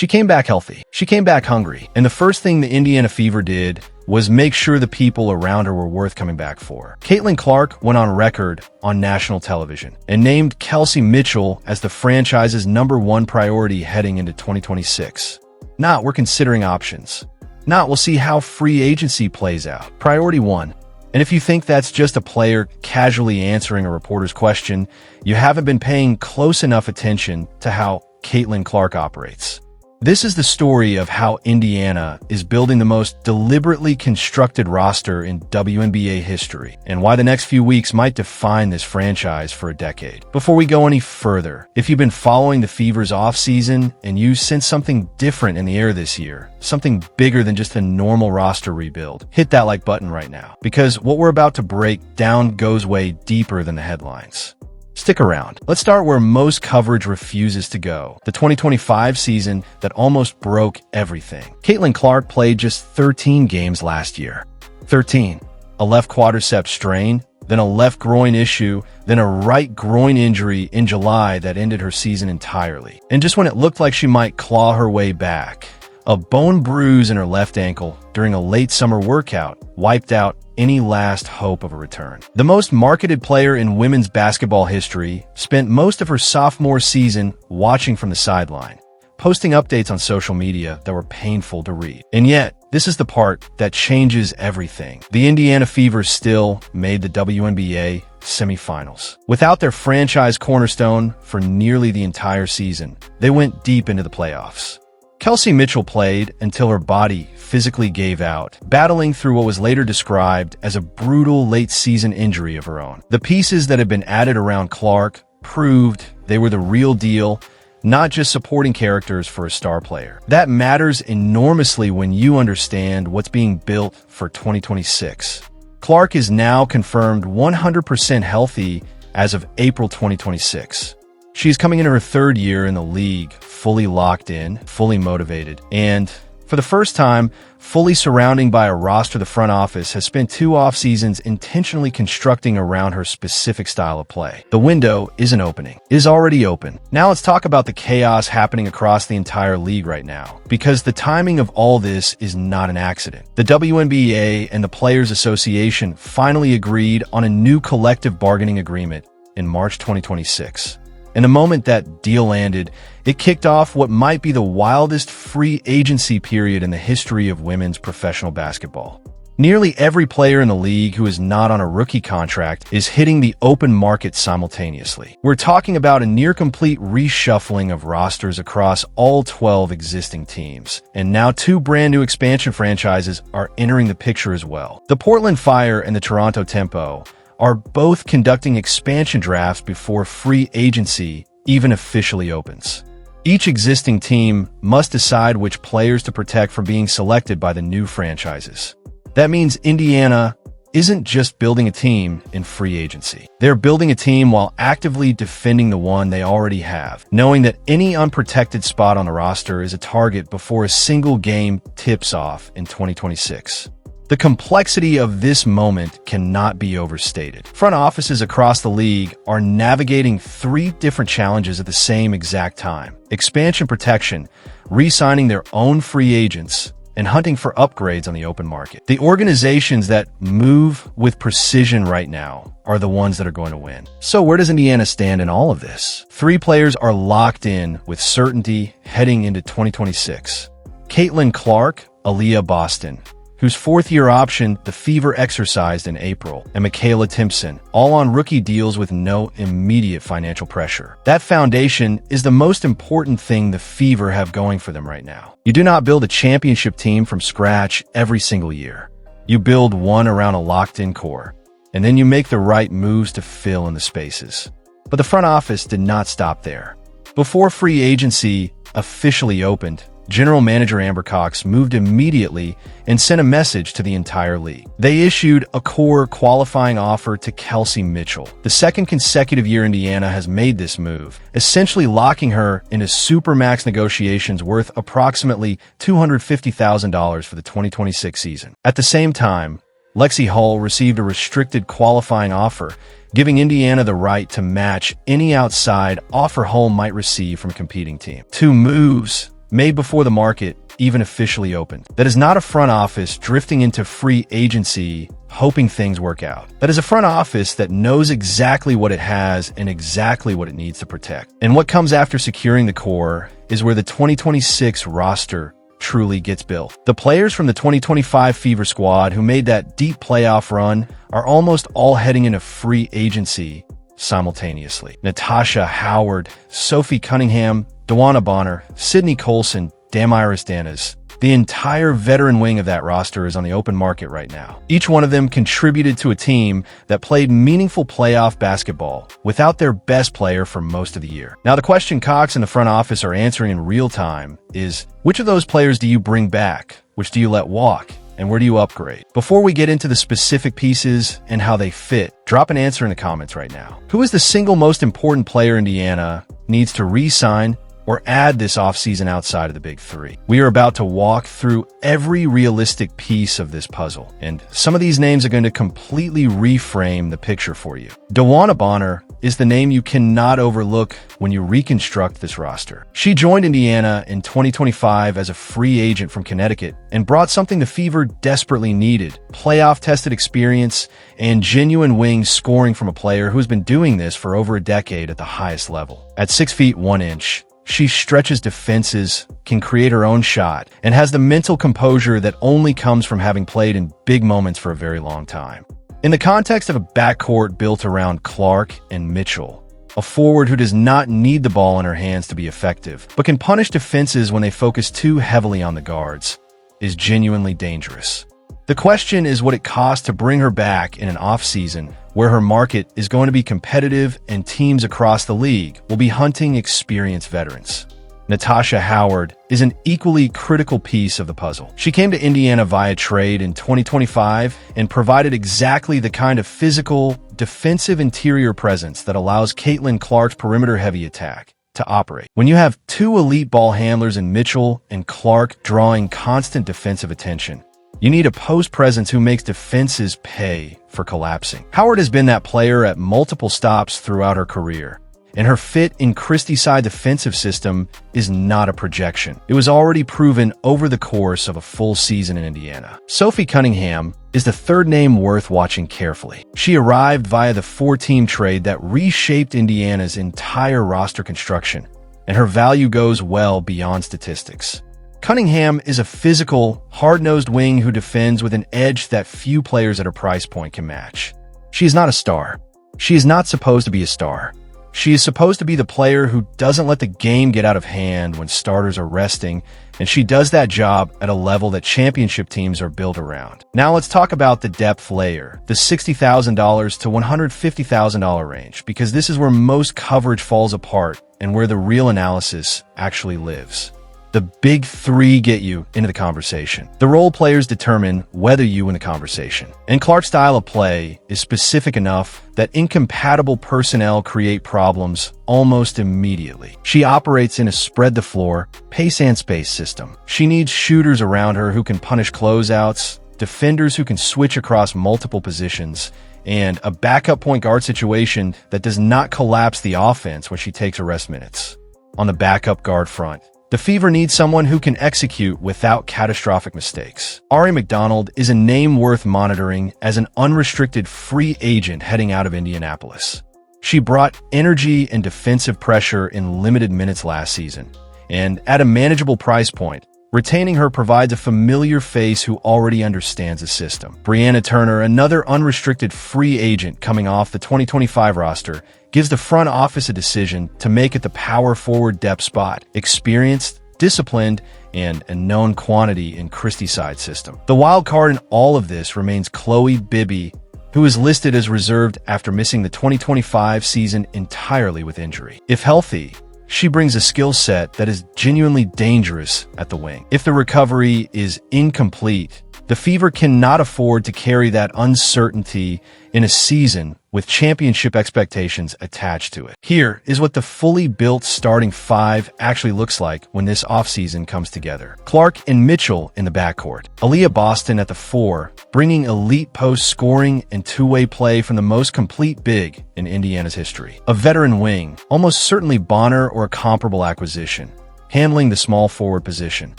She came back healthy. She came back hungry. And the first thing the Indiana Fever did was make sure the people around her were worth coming back for. Caitlin Clark went on record on national television and named Kelsey Mitchell as the franchise's #1 priority heading into 2026. Not, we're considering options. Not, we'll see how free agency plays out. Priority 1. And if you think that's just a player casually answering a reporter's question, you haven't been paying close enough attention to how Caitlin Clark operates. This is the story of how Indiana is building the most deliberately constructed roster in WNBA history, and why the next few weeks might define this franchise for a decade. Before we go any further, if you've been following the Fever's offseason and you sense something different in the air this year, something bigger than just a normal roster rebuild, hit that like button right now, because what we're about to break down goes way deeper than the headlines. Stick around. Let's start where most coverage refuses to go. The 2025 season that almost broke everything. Caitlin Clark played just 13 games last year. 13. A left quadricep strain, then a left groin issue, then a right groin injury in July that ended her season entirely. And just when it looked like she might claw her way back, a bone bruise in her left ankle during a late summer workout wiped out any last hope of a return. The most marketed player in women's basketball history spent most of her sophomore season watching from the sideline, posting updates on social media that were painful to read. And yet, this is the part that changes everything. The Indiana Fever still made the WNBA semifinals. Without their franchise cornerstone for nearly the entire season, they went deep into the playoffs. Kelsey Mitchell played until her body physically gave out, battling through what was later described as a brutal late-season injury of her own. The pieces that had been added around Clark proved they were the real deal, not just supporting characters for a star player. That matters enormously when you understand what's being built for 2026. Clark is now confirmed 100% healthy as of April 2026. She's coming into her third year in the league, fully locked in, fully motivated, and for the first time, fully surrounding by a roster the front office has spent 2 off seasons intentionally constructing around her specific style of play. The window isn't opening. It is already open. Now let's talk about the chaos happening across the entire league right now, because the timing of all this is not an accident. The WNBA and the Players Association finally agreed on a new collective bargaining agreement in March 2026. And the moment that deal landed, it kicked off what might be the wildest free agency period in the history of women's professional basketball. Nearly every player in the league who is not on a rookie contract is hitting the open market simultaneously. We're talking about a near-complete reshuffling of rosters across all 12 existing teams. And now 2 brand new expansion franchises are entering the picture as well. The Portland Fire and the Toronto Tempo are both conducting expansion drafts before free agency even officially opens. Each existing team must decide which players to protect from being selected by the new franchises. That means Indiana isn't just building a team in free agency. They're building a team while actively defending the one they already have, knowing that any unprotected spot on the roster is a target before a single game tips off in 2026. The complexity of this moment cannot be overstated. Front offices across the league are navigating 3 different challenges at the same exact time: expansion protection, re-signing their own free agents, and hunting for upgrades on the open market. The organizations that move with precision right now are the ones that are going to win. So where does Indiana stand in all of this? 3 players are locked in with certainty heading into 2026. Caitlin Clark, Aaliyah Boston, whose 4th-year option the Fever exercised in April, and Michaela Timpson, all on rookie deals with no immediate financial pressure. That foundation is the most important thing the Fever have going for them right now. You do not build a championship team from scratch every single year. You build one around a locked-in core, and then you make the right moves to fill in the spaces. But the front office did not stop there. Before free agency officially opened, General Manager Amber Cox moved immediately and sent a message to the entire league. They issued a core qualifying offer to Kelsey Mitchell. The second consecutive year Indiana has made this move, essentially locking her into supermax negotiations worth approximately $250,000 for the 2026 season. At the same time, Lexi Hull received a restricted qualifying offer, giving Indiana the right to match any outside offer Hull might receive from a competing team. 2 moves made before the market even officially opened. That is not a front office drifting into free agency, hoping things work out. That is a front office that knows exactly what it has and exactly what it needs to protect. And what comes after securing the core is where the 2026 roster truly gets built. The players from the 2025 Fever squad who made that deep playoff run are almost all heading into free agency simultaneously. Natasha Howard, Sophie Cunningham, Dewana Bonner, Sydney Colson, Damiris Danas. The entire veteran wing of that roster is on the open market right now. Each one of them contributed to a team that played meaningful playoff basketball without their best player for most of the year. Now, the question Cox and the front office are answering in real time is, which of those players do you bring back? Which do you let walk? And where do you upgrade? Before we get into the specific pieces and how they fit, drop an answer in the comments right now. Who is the single most important player Indiana needs to re-sign or add this offseason outside of the big three? We are about to walk through every realistic piece of this puzzle, and some of these names are going to completely reframe the picture for you. Dewana Bonner is the name you cannot overlook when you reconstruct this roster. She joined Indiana in 2025 as a free agent from Connecticut and brought something the Fever desperately needed: playoff-tested experience and genuine wing scoring from a player who has been doing this for over a decade at the highest level. At 6 feet 1 inch, she stretches defenses, can create her own shot, and has the mental composure that only comes from having played in big moments for a very long time. In the context of a backcourt built around Clark and Mitchell, a forward who does not need the ball in her hands to be effective, but can punish defenses when they focus too heavily on the guards, is genuinely dangerous. The question is what it costs to bring her back in an offseason where her market is going to be competitive and teams across the league will be hunting experienced veterans. Natasha Howard is an equally critical piece of the puzzle. She came to Indiana via trade in 2025 and provided exactly the kind of physical, defensive interior presence that allows Caitlin Clark's perimeter-heavy attack to operate. When you have two elite ball handlers in Mitchell and Clark drawing constant defensive attention, you need a post presence who makes defenses pay for collapsing. Howard has been that player at multiple stops throughout her career, and her fit in Christie's side defensive system is not a projection. It was already proven over the course of a full season in Indiana. Sophie Cunningham is the third name worth watching carefully. She arrived via the 4-team trade that reshaped Indiana's entire roster construction, and her value goes well beyond statistics. Cunningham is a physical, hard-nosed wing who defends with an edge that few players at her price point can match. She is not a star. She is not supposed to be a star. She is supposed to be the player who doesn't let the game get out of hand when starters are resting, and she does that job at a level that championship teams are built around. Now let's talk about the depth layer, the $60,000 to $150,000 range, because this is where most coverage falls apart and where the real analysis actually lives. The big three get you into the conversation. The role players determine whether you win the conversation. And Clark's style of play is specific enough that incompatible personnel create problems almost immediately. She operates in a spread the floor, pace and space system. She needs shooters around her who can punish closeouts, defenders who can switch across multiple positions, and a backup point guard situation that does not collapse the offense when she takes her rest minutes. On the backup guard front, the Fever needs someone who can execute without catastrophic mistakes. Ari McDonald is a name worth monitoring as an unrestricted free agent heading out of Indianapolis. She brought energy and defensive pressure in limited minutes last season, and at a manageable price point, retaining her provides a familiar face who already understands the system. Brianna Turner, another unrestricted free agent coming off the 2025 roster, gives the front office a decision to make it the power forward depth spot, experienced, disciplined, and a known quantity in Christie's side system. The wild card in all of this remains Chloe Bibby, who is listed as reserved after missing the 2025 season entirely with injury. If healthy, she brings a skill set that is genuinely dangerous at the wing. If the recovery is incomplete, the Fever cannot afford to carry that uncertainty in a season with championship expectations attached to it. Here is what the fully built starting five actually looks like when this offseason comes together. Clark and Mitchell in the backcourt. Aaliyah Boston at the 4, bringing elite post scoring and two-way play from the most complete big in Indiana's history. A veteran wing, almost certainly Bonner or a comparable acquisition. handling the small forward position,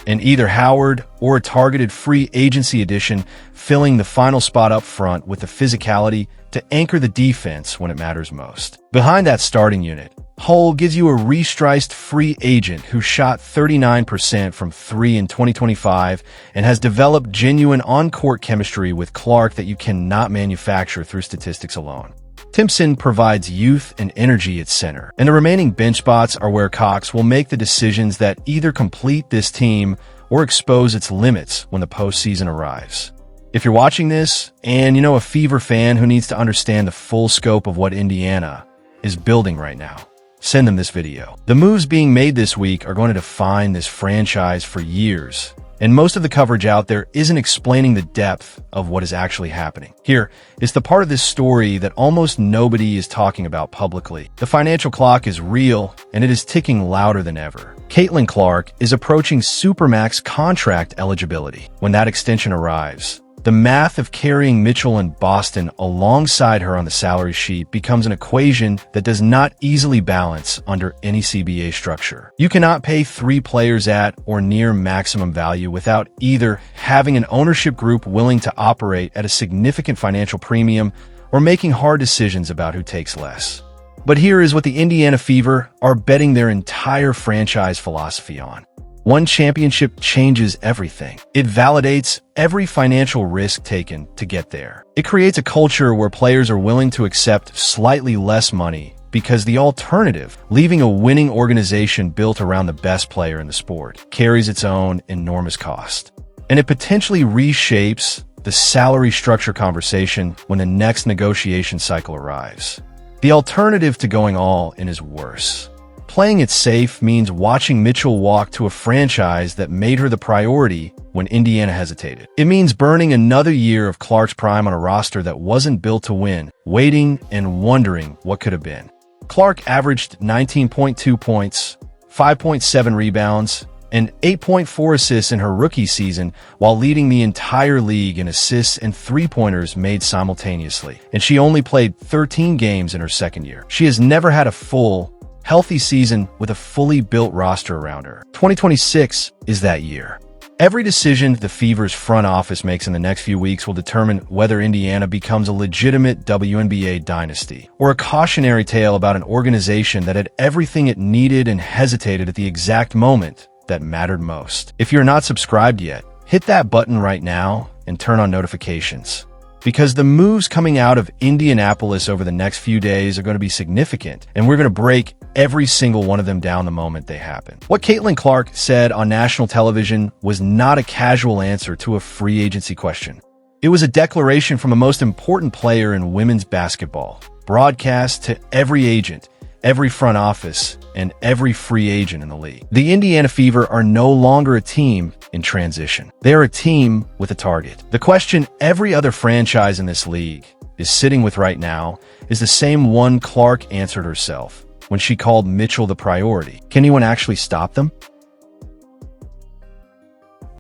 and either Howard or a targeted free agency addition filling the final spot up front with the physicality to anchor the defense when it matters most. Behind that starting unit, Hull gives you a restriced free agent who shot 39% from 3 in 2025 and has developed genuine on-court chemistry with Clark that you cannot manufacture through statistics alone. Timpson provides youth and energy at center, and the remaining bench spots are where Cox will make the decisions that either complete this team or expose its limits when the postseason arrives. If you're watching this and you know a Fever fan who needs to understand the full scope of what Indiana is building right now, send them this video. The moves being made this week are going to define this franchise for years, and most of the coverage out there isn't explaining the depth of what is actually happening. Here is the part of this story that almost nobody is talking about publicly. The financial clock is real, and it is ticking louder than ever. Caitlin Clark is approaching Supermax contract eligibility. When that extension arrives, the math of carrying Mitchell and Boston alongside her on the salary sheet becomes an equation that does not easily balance under any CBA structure. You cannot pay 3 players at or near maximum value without either having an ownership group willing to operate at a significant financial premium or making hard decisions about who takes less. But here is what the Indiana Fever are betting their entire franchise philosophy on. One championship changes everything. It validates every financial risk taken to get there. It creates a culture where players are willing to accept slightly less money because the alternative, leaving a winning organization built around the best player in the sport, carries its own enormous cost. And it potentially reshapes the salary structure conversation when the next negotiation cycle arrives. The alternative to going all in is worse. Playing it safe means watching Mitchell walk to a franchise that made her the priority when Indiana hesitated. It means burning another year of Clark's prime on a roster that wasn't built to win, waiting and wondering what could have been. Clark averaged 19.2 points, 5.7 rebounds, and 8.4 assists in her rookie season while leading the entire league in assists and three-pointers made simultaneously. And she only played 13 games in her second year. She has never had a full, healthy season with a fully built roster around her. 2026 is that year. Every decision the Fever's front office makes in the next few weeks will determine whether Indiana becomes a legitimate WNBA dynasty or a cautionary tale about an organization that had everything it needed and hesitated at the exact moment that mattered most. If you're not subscribed yet, hit that button right now and turn on notifications, because the moves coming out of Indianapolis over the next few days are going to be significant, and we're going to break every single one of them down the moment they happen. What Caitlin Clark said on national television was not a casual answer to a free agency question. It was a declaration from the most important player in women's basketball, broadcast to every agent, every front office, and every free agent in the league. The Indiana Fever are no longer a team in transition. They are a team with a target. The question every other franchise in this league is sitting with right now is the same one Clark answered herself when she called Mitchell the priority. Can anyone actually stop them?